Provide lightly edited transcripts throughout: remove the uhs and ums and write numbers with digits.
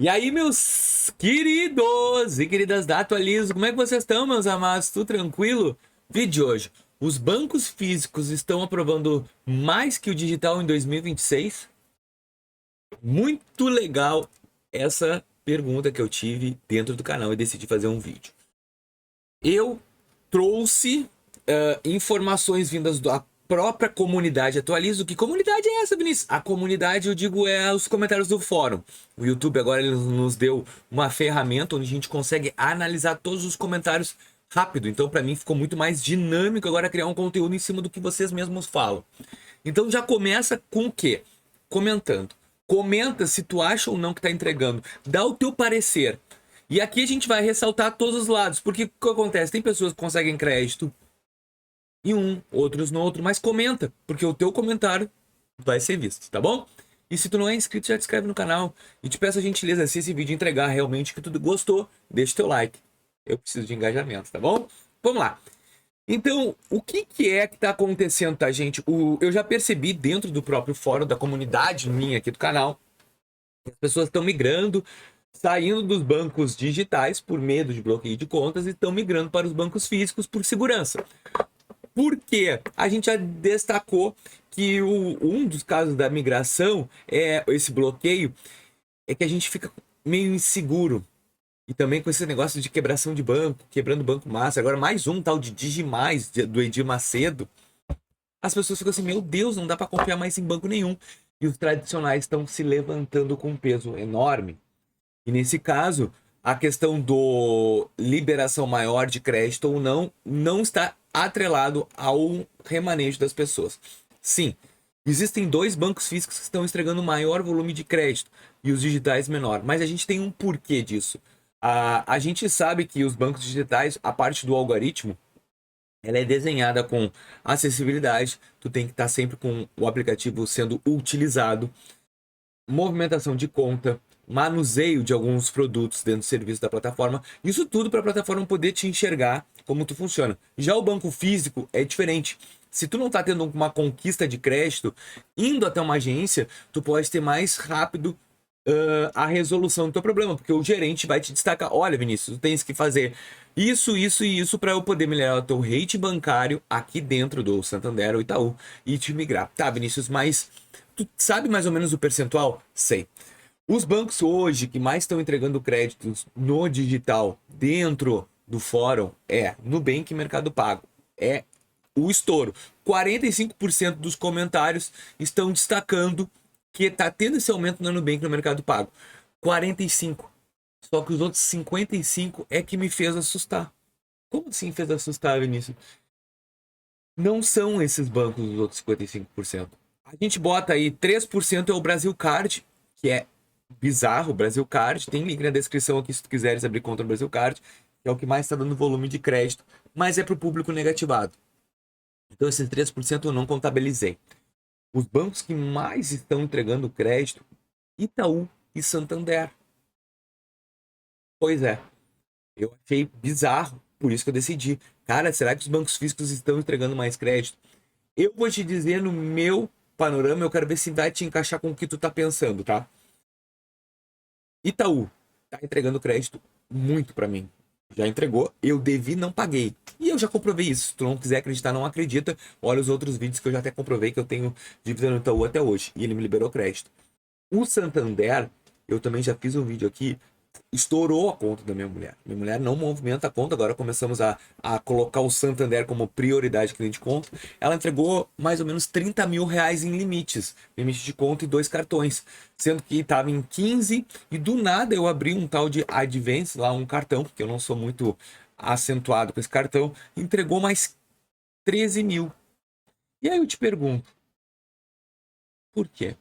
E aí, meus queridos e queridas da Atualizo, como é que vocês estão, meus amados? Tudo tranquilo? Vídeo de hoje. Os bancos físicos estão aprovando mais que o digital em 2026? Muito legal essa pergunta que eu tive dentro do canal e decidi fazer um vídeo. Eu trouxe informações vindas da própria comunidade Atualizo. Que comunidade é essa, Vinícius? A comunidade, eu digo, é os comentários do fórum. O YouTube agora ele nos deu uma ferramenta onde a gente consegue analisar todos os comentários rápido. Então, para mim, ficou muito mais dinâmico agora criar um conteúdo em cima do que vocês mesmos falam. Então, já começa com o quê? Comentando. Comenta se tu acha ou não que está entregando. Dá o teu parecer. E aqui a gente vai ressaltar todos os lados, porque o que acontece? Tem pessoas que conseguem crédito em um, outros no outro, mas comenta, porque o teu comentário vai ser visto, tá bom? E se tu não é inscrito, já te inscreve no canal e te peço a gentileza, se esse vídeo entregar realmente que tu gostou, deixa teu like. Eu preciso de engajamento, tá bom? Vamos lá. Então, o que é que tá acontecendo, tá, gente? Eu já percebi dentro do próprio fórum da comunidade minha aqui do canal, as pessoas estão migrando, saindo dos bancos digitais por medo de bloqueio de contas e estão migrando para os bancos físicos por segurança. Por quê? A gente já destacou que um dos casos da migração, esse bloqueio, é que a gente fica meio inseguro. E também com esse negócio de quebração de banco, quebrando banco massa. Agora mais um tal de Digimais, do Edir Macedo. As pessoas ficam assim, meu Deus, não dá para confiar mais em banco nenhum. E os tradicionais estão se levantando com um peso enorme. E nesse caso, a questão do liberação maior de crédito ou não, não está atrelado ao remanejo das pessoas. Sim, existem dois bancos físicos que estão entregando maior volume de crédito e os digitais menor, mas a gente tem um porquê disso. A gente sabe que os bancos digitais, a parte do algoritmo, ela é desenhada com acessibilidade, tu tem que estar sempre com o aplicativo sendo utilizado, movimentação de conta, manuseio de alguns produtos dentro do serviço da plataforma, isso tudo para a plataforma poder te enxergar como tu funciona. Já o banco físico é diferente. Se tu não está tendo uma conquista de crédito, indo até uma agência, tu pode ter mais rápido a resolução do teu problema, porque o gerente vai te destacar, olha, Vinícius, tu tens que fazer isso, isso e isso para eu poder melhorar o teu rate bancário aqui dentro do Santander ou Itaú e te migrar. Tá, Vinícius, mas tu sabe mais ou menos o percentual? Sei. Os bancos hoje que mais estão entregando créditos no digital dentro do fórum é Nubank e Mercado Pago. É o estouro. 45% dos comentários estão destacando que está tendo esse aumento no Nubank no Mercado Pago. 45%. Só que os outros 55% é que me fez assustar. Como assim fez assustar, Vinícius? Não são esses bancos os outros 55%. A gente bota aí 3% é o Brasil Card, que é bizarro, o Brasil Card. Tem link na descrição aqui se tu quiseres abrir conta no Brasil Card, que é o que mais está dando volume de crédito, mas é para o público negativado. Então esses 3% eu não contabilizei. Os bancos que mais estão entregando crédito, Itaú e Santander. Pois é, eu achei bizarro, por isso que eu decidi. Cara, será que os bancos físicos estão entregando mais crédito? Eu vou te dizer no meu panorama, eu quero ver se vai te encaixar com o que tu tá pensando, tá? Itaú tá entregando crédito muito para mim. Já entregou, eu devi, não paguei. E eu já comprovei isso. Se tu não quiser acreditar, não acredita. Olha os outros vídeos que eu já até comprovei que eu tenho dívida no Itaú até hoje. E ele me liberou crédito. O Santander, eu também já fiz um vídeo aqui, estourou a conta da minha mulher. Minha mulher não movimenta a conta, agora começamos a colocar o Santander como prioridade cliente de conta. Ela entregou mais ou menos 30 mil reais em limites, limite de conta e 2 cartões, sendo que estava em 15 e do nada eu abri um tal de Advance, lá um cartão, porque eu não sou muito acentuado com esse cartão, entregou mais 13 mil. E aí eu te pergunto, por quê?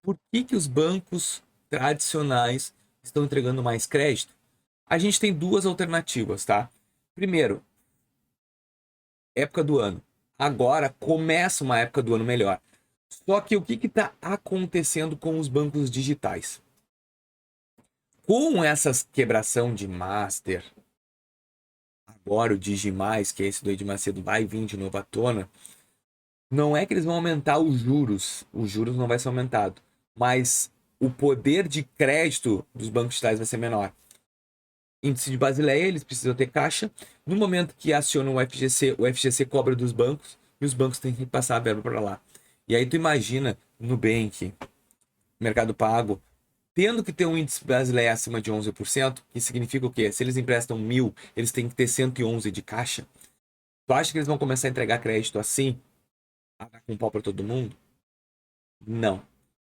Por que os bancos tradicionais estão entregando mais crédito? A gente tem duas alternativas, tá? Primeiro, época do ano. Agora começa uma época do ano melhor. Só que o que está acontecendo com os bancos digitais? Com essa quebração de master, agora o Digimais, que é esse do Edir Macedo, vai vir de novo à tona, não é que eles vão aumentar os juros não vai ser aumentado, mas o poder de crédito dos bancos digitais vai ser menor. Índice de Basileia, eles precisam ter caixa. No momento que acionam o FGC cobra dos bancos e os bancos têm que passar a verba para lá. E aí tu imagina Nubank, Mercado Pago, tendo que ter um índice Basileia acima de 11%, que significa o quê? Se eles emprestam 1.000, eles têm que ter 111 de caixa. Tu acha que eles vão começar a entregar crédito assim? A dar com pau para todo mundo? Não,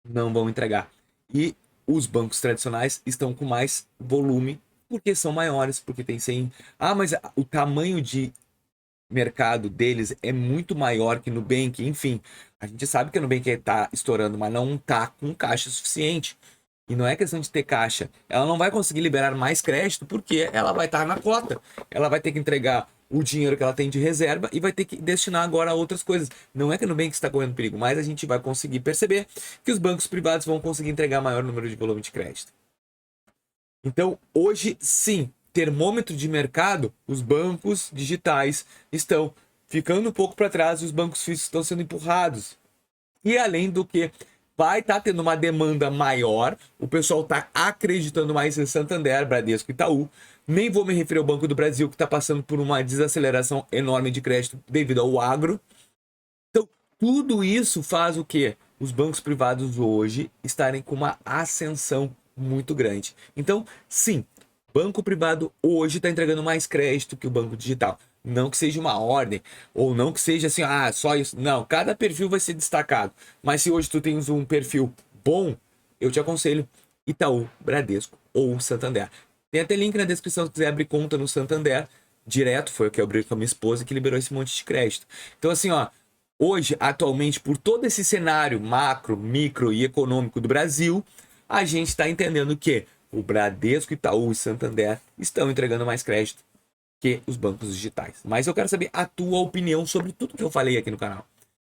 não vão entregar. E os bancos tradicionais estão com mais volume porque são maiores, porque tem 100. Ah, mas o tamanho de mercado deles é muito maior que no Nubank. Enfim, a gente sabe que o Nubank está estourando, mas não está com caixa suficiente. E não é questão de ter caixa. Ela não vai conseguir liberar mais crédito porque ela vai estar na cota. Ela vai ter que entregar o dinheiro que ela tem de reserva e vai ter que destinar agora a outras coisas. Não é que o Nubank está correndo perigo, mas a gente vai conseguir perceber que os bancos privados vão conseguir entregar maior número de volume de crédito. Então, hoje, sim, termômetro de mercado, os bancos digitais estão ficando um pouco para trás e os bancos físicos estão sendo empurrados. E além do que, vai estar tendo uma demanda maior, o pessoal está acreditando mais em Santander, Bradesco e Itaú. Nem vou me referir ao Banco do Brasil, que está passando por uma desaceleração enorme de crédito devido ao agro. Então, tudo isso faz o quê? Os bancos privados hoje estarem com uma ascensão muito grande. Então, sim, banco privado hoje está entregando mais crédito que o banco digital. Não que seja uma ordem, ou não que seja assim, só isso. Não, cada perfil vai ser destacado. Mas se hoje tu tens um perfil bom, eu te aconselho Itaú, Bradesco ou Santander. Tem até link na descrição se quiser abrir conta no Santander. Direto, foi o que eu abri com a minha esposa que liberou esse monte de crédito. Então assim, hoje, atualmente, por todo esse cenário macro, micro e econômico do Brasil, a gente está entendendo que o Bradesco, Itaú e Santander estão entregando mais crédito que os bancos digitais. Mas eu quero saber a tua opinião sobre tudo que eu falei aqui no canal.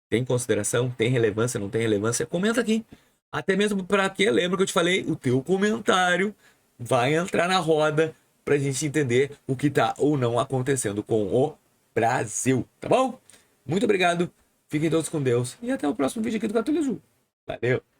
Tem consideração? Tem relevância? Não tem relevância? Comenta aqui. Até mesmo para que lembra que eu te falei, o teu comentário vai entrar na roda para a gente entender o que está ou não acontecendo com o Brasil, tá bom? Muito obrigado, fiquem todos com Deus e até o próximo vídeo aqui do Gato Azul. Valeu!